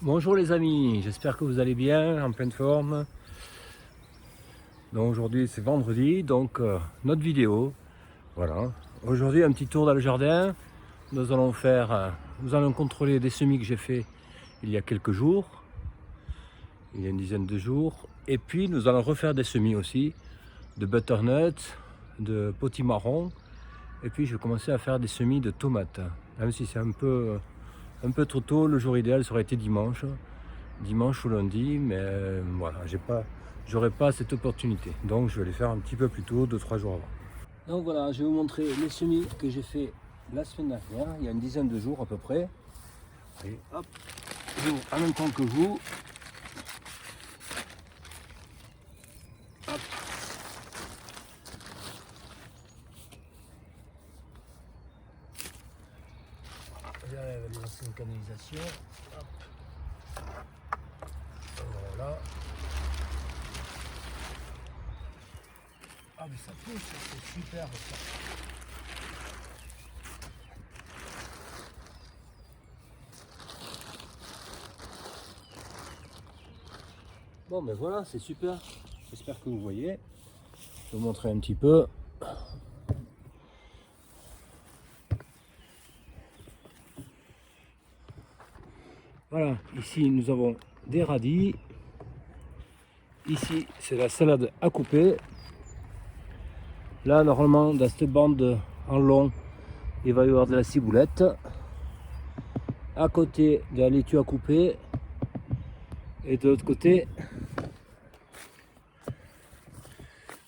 Bonjour les amis, j'espère que vous allez bien, en pleine forme. Donc aujourd'hui c'est vendredi, donc notre vidéo. Voilà. Aujourd'hui un petit tour dans le jardin. Nous allons contrôler des semis que j'ai fait il y a quelques jours, il y a une dizaine de jours. Et puis nous allons refaire des semis aussi, de butternut, de potimarron. Et puis je vais commencer à faire des semis de tomates. Même si c'est un peu trop tôt, le jour idéal ça aurait été dimanche ou lundi, mais voilà, j'aurais pas cette opportunité. Donc je vais les faire un petit peu plus tôt, 2-3 jours avant. Donc voilà, je vais vous montrer les semis que j'ai fait la semaine dernière, il y a une dizaine de jours à peu près. Allez, hop, j'ouvre en même temps que vous. Hop. J'enlève les anciennes canalisations. Hop. Voilà. Ah mais ça pousse, c'est super ça. Bon mais voilà, c'est super. J'espère que vous voyez. Je vais vous montrer un petit peu. Voilà, ici nous avons des radis. Ici c'est la salade à couper. Là normalement dans cette bande en long il va y avoir de la ciboulette. À côté de la laitue à couper. Et de l'autre côté,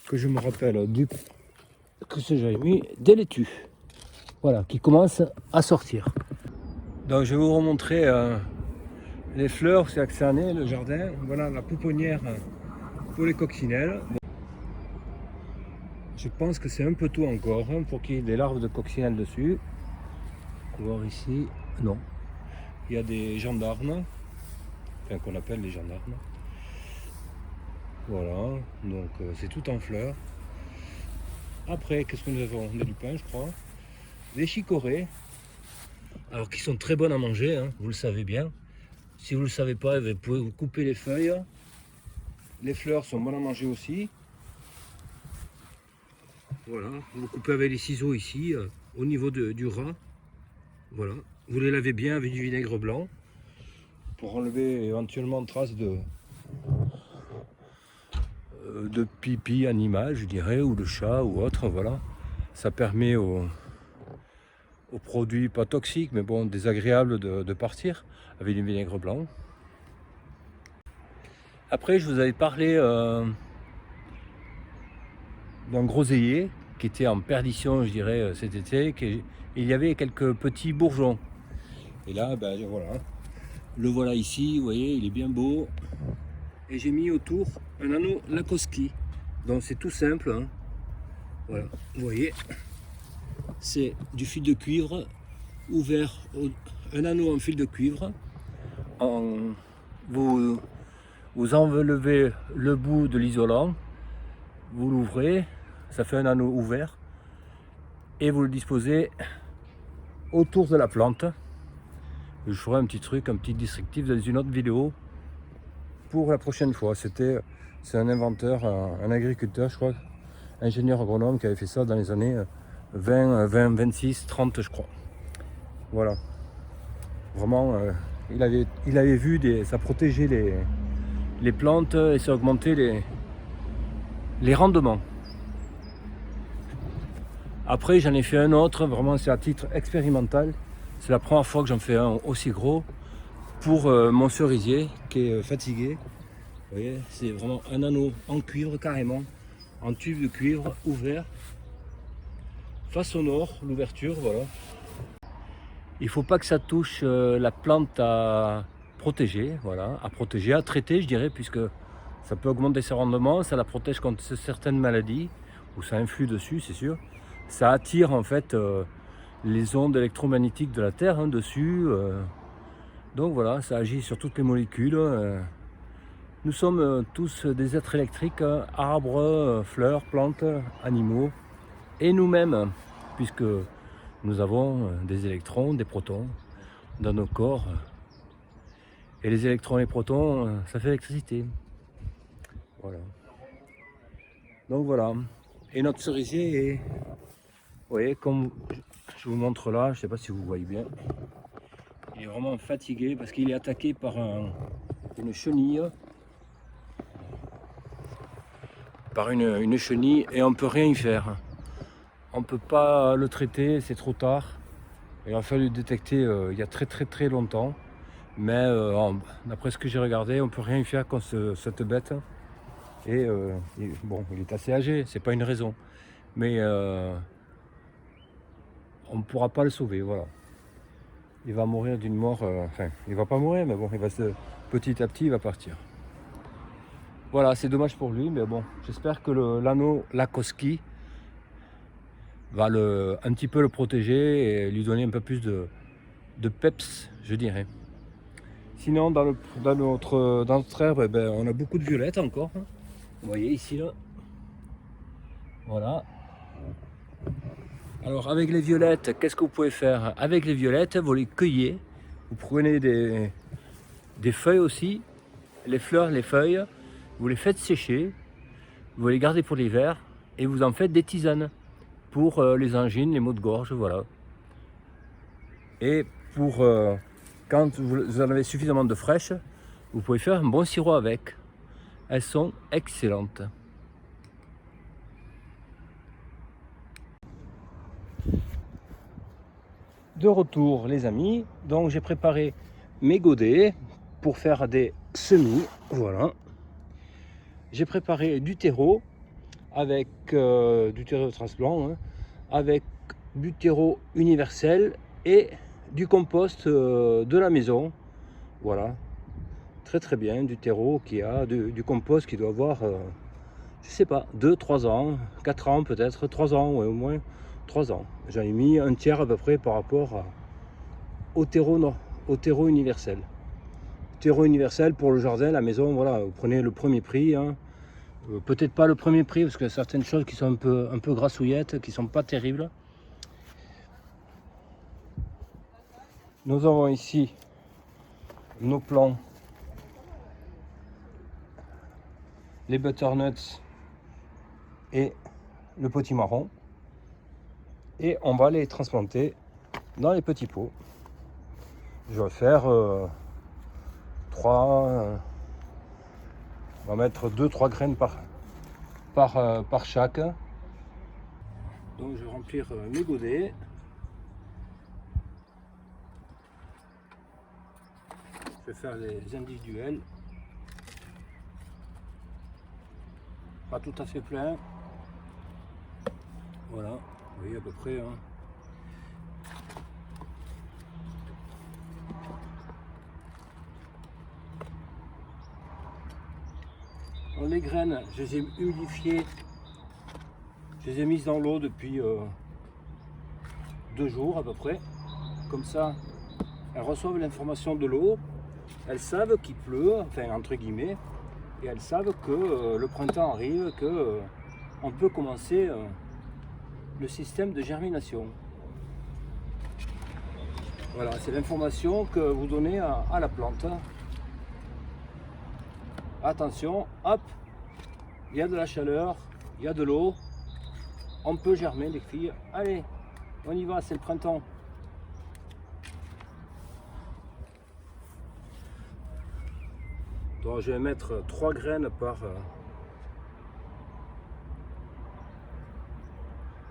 que je me rappelle que j'avais mis des laitues. Voilà, qui commencent à sortir. Donc je vais vous remontrer les fleurs, c'est axané, le jardin. Voilà la pouponnière pour les coccinelles. Je pense que c'est un peu tôt encore pour qu'il y ait des larves de coccinelles dessus. On va voir ici, non. Il y a des gendarmes, enfin qu'on appelle les gendarmes. Voilà, donc c'est tout en fleurs. Après, qu'est-ce que nous avons? Des lupins, je crois. Des chicorées. Alors qui sont très bonnes à manger, hein, vous le savez bien. Si vous ne le savez pas, vous pouvez vous couper les feuilles. Les fleurs sont bonnes à manger aussi. Voilà, vous coupez avec les ciseaux ici, au niveau du ras. Voilà, vous les lavez bien avec du vinaigre blanc pour enlever éventuellement traces de pipi animal, je dirais, ou de chat ou autre. Voilà, ça permet aux produits pas toxiques, mais bon, désagréables de partir avec du vinaigre blanc. Après, je vous avais parlé d'un groseillier qui était en perdition, je dirais, cet été. Il y avait quelques petits bourgeons. Et là, ben voilà, le voilà ici, vous voyez, il est bien beau. Et j'ai mis autour un anneau Lakoski. Donc c'est tout simple, hein. Voilà, vous voyez, c'est du fil de cuivre ouvert, un anneau en fil de cuivre. Vous enlevez le bout de l'isolant, vous l'ouvrez, ça fait un anneau ouvert, et vous le disposez autour de la plante. Je ferai un petit truc, un petit descriptif dans une autre vidéo pour la prochaine fois. C'est un inventeur, un agriculteur, je crois, ingénieur agronome qui avait fait ça dans les années 20, 26, 30, je crois. Voilà. Vraiment, il avait vu, ça protégeait les plantes et ça augmentait les rendements. Après, j'en ai fait un autre, vraiment c'est à titre expérimental. C'est la première fois que j'en fais un aussi gros pour mon cerisier qui est fatigué. Vous voyez, c'est vraiment un anneau en cuivre carrément, en tube de cuivre ouvert, face au nord, l'ouverture, voilà. Il ne faut pas que ça touche la plante à protéger, voilà, à traiter je dirais, puisque ça peut augmenter ses rendements, ça la protège contre certaines maladies, ou ça influe dessus, c'est sûr. Ça attire en fait les ondes électromagnétiques de la Terre dessus. Donc voilà, ça agit sur toutes les molécules. Nous sommes tous des êtres électriques, arbres, fleurs, plantes, animaux, et nous-mêmes, puisque nous avons des électrons, des protons dans nos corps. Et les électrons et les protons, ça fait l'électricité. Voilà. Donc voilà. Et notre cerisier est, vous voyez, comme je vous montre là, je ne sais pas si vous voyez bien, il est vraiment fatigué parce qu'il est attaqué par une chenille. Par une chenille et on ne peut rien y faire. On ne peut pas le traiter, c'est trop tard. Il a fallu le détecter il y a très longtemps. Mais d'après ce que j'ai regardé, on ne peut rien y faire contre cette bête. Et bon, il est assez âgé, c'est pas une raison. Mais on ne pourra pas le sauver, voilà. Il va mourir d'une mort, enfin, il va pas mourir, mais bon, petit à petit, il va partir. Voilà, c'est dommage pour lui, mais bon, j'espère que l'anneau Lakoski va un petit peu le protéger et lui donner un peu plus de peps, je dirais. Sinon, dans notre herbe, on a beaucoup de violettes encore. Vous voyez ici, là. Voilà. Alors, avec les violettes, qu'est-ce que vous pouvez faire? Avec les violettes, vous les cueillez. Vous prenez des feuilles aussi, les fleurs, les feuilles. Vous les faites sécher. Vous les gardez pour l'hiver et vous en faites des tisanes pour les angines, les maux de gorge, voilà. Et pour quand vous en avez suffisamment de fraîches, vous pouvez faire un bon sirop avec. Elles sont excellentes. De retour les amis, donc j'ai préparé mes godets pour faire des semis, voilà. J'ai préparé du terreau avec du terreau transplant, hein, avec du terreau universel et du compost de la maison, voilà. Très bien, du terreau qui a du compost qui doit avoir, je sais pas, 2-3 ans, 4 ans peut-être, 3 ans, ouais, au moins 3 ans. J'en ai mis un tiers à peu près par rapport au terreau universel. Terreau universel pour le jardin, la maison, voilà, vous prenez le premier prix, hein. Peut-être pas le premier prix parce qu'il y a certaines choses qui sont un peu grassouillettes, qui sont pas terribles. Nous avons ici nos plants, les butternuts et le potimarron, et on va les transplanter dans les petits pots. Je vais faire 3, on va mettre 2-3 graines par chaque. Donc je vais remplir mes godets. Je vais faire les individuels. Pas tout à fait plein. Voilà, vous voyez à peu près. Hein. Alors, les graines, je les ai humidifiées. Je les ai mises dans l'eau depuis 2 jours à peu près. Comme ça, elles reçoivent l'information de l'eau. Elles savent qu'il pleut, enfin entre guillemets. Et elles savent que le printemps arrive, que on peut commencer le système de germination. Voilà, c'est l'information que vous donnez à la plante. Attention, hop, il y a de la chaleur, il y a de l'eau, on peut germer les filles. Allez, on y va, c'est le printemps. Donc je vais mettre 3 graines par... vous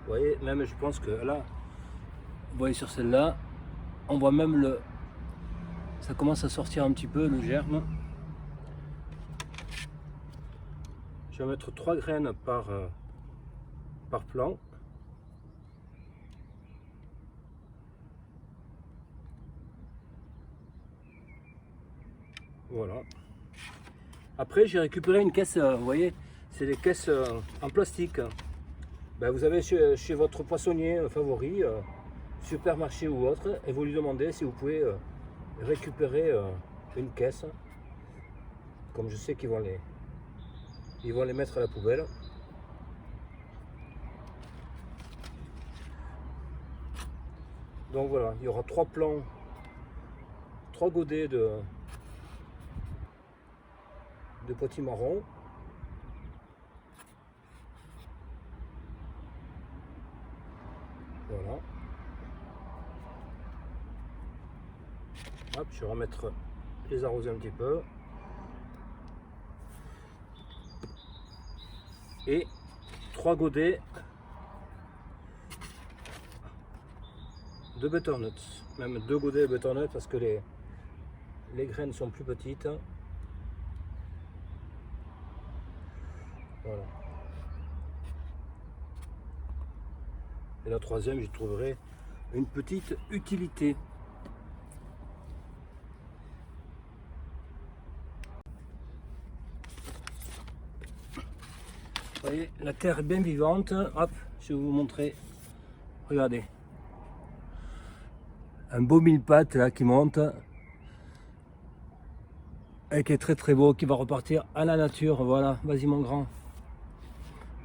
voyez, même je pense que là, vous voyez sur celle-là, on voit même ça commence à sortir un petit peu le germe. Je vais mettre 3 graines par plant. Voilà. Après, j'ai récupéré une caisse, vous voyez, c'est des caisses en plastique. Ben, vous avez chez votre poissonnier favori, supermarché ou autre, et vous lui demandez si vous pouvez récupérer une caisse. Comme je sais qu'ils vont les mettre à la poubelle. Donc voilà, il y aura 3 plants, 3 godets de potimarron. Voilà. Hop, je vais remettre les arroser un petit peu. Et 3 godets de butternuts. Même 2 godets de butternuts parce que les graines sont plus petites. Voilà. Et la troisième, j'y trouverai une petite utilité. Vous voyez, la terre est bien vivante. Hop, je vais vous montrer. Regardez. Un beau mille-pattes là qui monte. Et qui est très très beau, qui va repartir à la nature. Voilà, vas-y mon grand.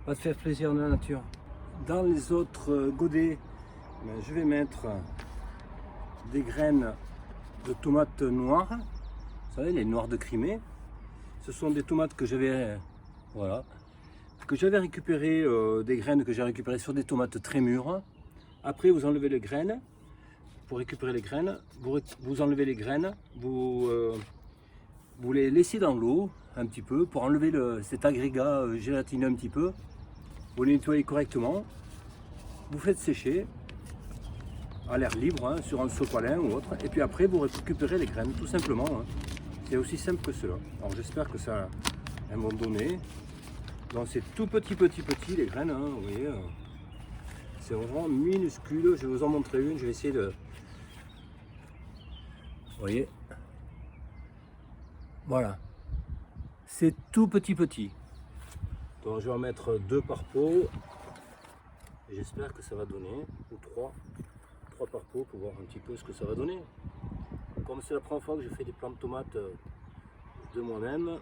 Va te faire plaisir de la nature. Dans les autres godets, je vais mettre des graines de tomates noires. Vous savez, les noires de Crimée. Ce sont des tomates que j'avais récupérées, des graines que j'ai récupérées sur des tomates très mûres. Après, vous enlevez les graines. Pour récupérer les graines, vous enlevez les graines, vous les laissez dans l'eau un petit peu pour enlever cet agrégat gélatineux un petit peu. Vous les nettoyez correctement. Vous faites sécher à l'air libre, hein, sur un sopalin ou autre. Et puis après, vous récupérez les graines, tout simplement. Hein. C'est aussi simple que cela. Alors j'espère que ça à un moment donné. Donc c'est tout petit les graines. Hein, vous voyez, c'est vraiment minuscule. Je vais vous en montrer une. Je vais essayer de... Vous voyez. Voilà. C'est tout petit. Donc je vais en mettre 2 par pot. J'espère que ça va donner, ou 3 par pot pour voir un petit peu ce que ça va donner. Comme c'est la première fois que je fais des plants de tomates de moi-même,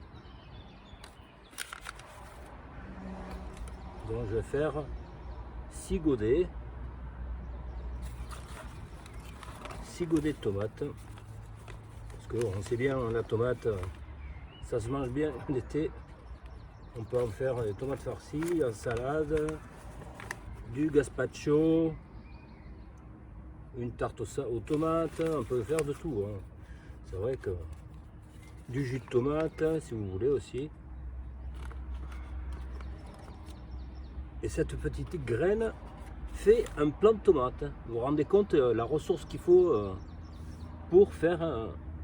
donc je vais faire 6 godets. 6 godets de tomates. Parce que on sait bien, la tomate, ça se mange bien l'été. On peut en faire des tomates farcies, en salade, du gazpacho, une tarte aux tomates, on peut faire de tout. Hein. C'est vrai que du jus de tomate, si vous voulez aussi. Et cette petite graine fait un plant de tomate. Vous vous rendez compte la ressource qu'il faut pour faire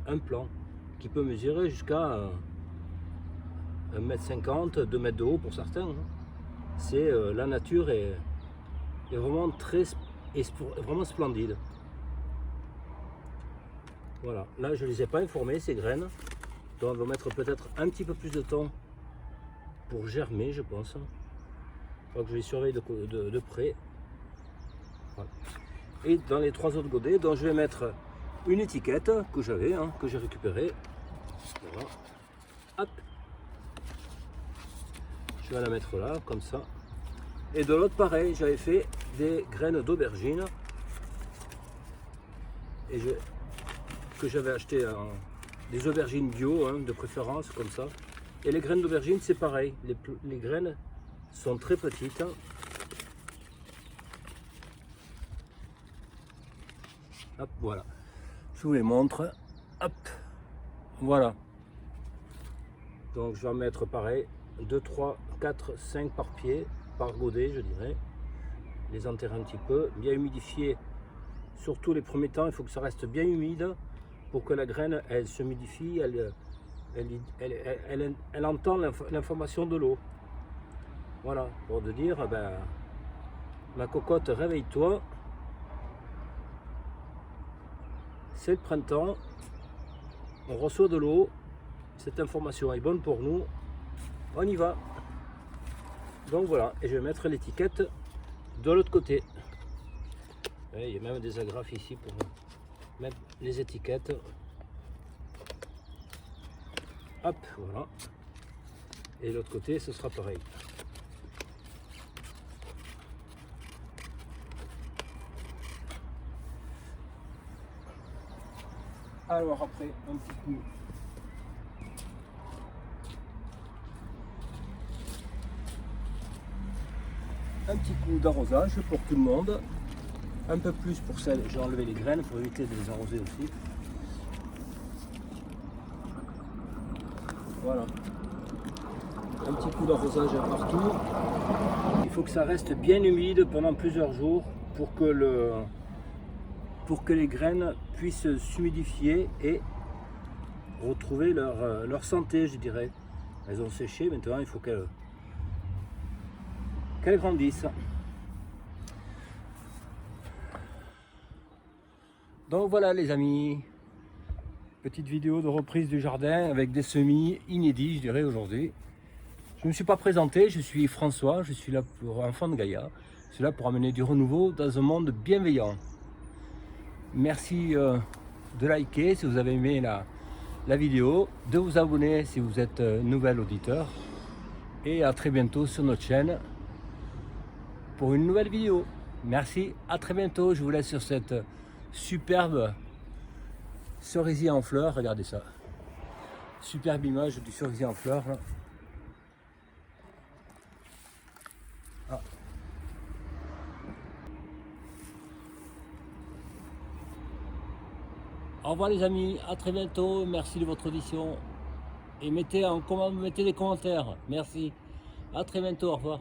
un plant qui peut mesurer jusqu'à 1,50 m, 2 mètres de haut pour certains. Hein. C'est la nature est vraiment vraiment splendide. Voilà, là je ne les ai pas informés ces graines, donc on va mettre peut-être un petit peu plus de temps pour germer, je pense. Je crois que je les surveille de près. Voilà. Et dans les 3 autres godets, donc je vais mettre une étiquette que j'avais, hein, que j'ai récupérée. Voilà. Hop. Je vais la mettre là, comme ça. Et de l'autre, pareil, j'avais fait des graines d'aubergine. Et que j'avais acheté des aubergines bio, hein, de préférence, comme ça. Et les graines d'aubergine, c'est pareil. Les graines sont très petites. Hop, voilà. Je vous les montre. Hop, voilà. Donc je vais en mettre pareil, 2, 3, 4, 5 par pied, par godet, je dirais. Les enterrer un petit peu, bien humidifier. Surtout les premiers temps, il faut que ça reste bien humide pour que la graine, elle se humidifie, elle entend l'information de l'eau. Voilà, pour de dire, ben, ma cocotte, réveille-toi. C'est le printemps, on reçoit de l'eau, cette information est bonne pour nous, on y va. Donc voilà, et je vais mettre l'étiquette de l'autre côté. Et il y a même des agrafes ici pour mettre les étiquettes. Hop, voilà. Et l'autre côté, ce sera pareil. Alors après, un petit coup un petit coup d'arrosage pour tout le monde. Un peu plus pour celle, j'ai enlevé les graines pour éviter de les arroser aussi. Voilà. Un petit coup d'arrosage partout. Il faut que ça reste bien humide pendant plusieurs jours pour que les graines puissent s'humidifier et retrouver leur santé, je dirais. Elles ont séché, maintenant il faut qu'elles grandissent. Donc voilà les amis, petite vidéo de reprise du jardin avec des semis inédits, je dirais, aujourd'hui. Je ne me suis pas présenté, je suis François, je suis là pour Enfant de Gaïa. Je suis là pour amener du renouveau dans un monde bienveillant. Merci de liker si vous avez aimé la vidéo, de vous abonner si vous êtes nouvel auditeur. Et à très bientôt sur notre chaîne pour une nouvelle vidéo. Merci, à très bientôt. Je vous laisse sur cette superbe cerisier en fleurs. Regardez ça. Superbe image du cerisier en fleurs. Ah. Au revoir les amis, à très bientôt. Merci de votre audition. Et mettez des commentaires. Merci. À très bientôt, au revoir.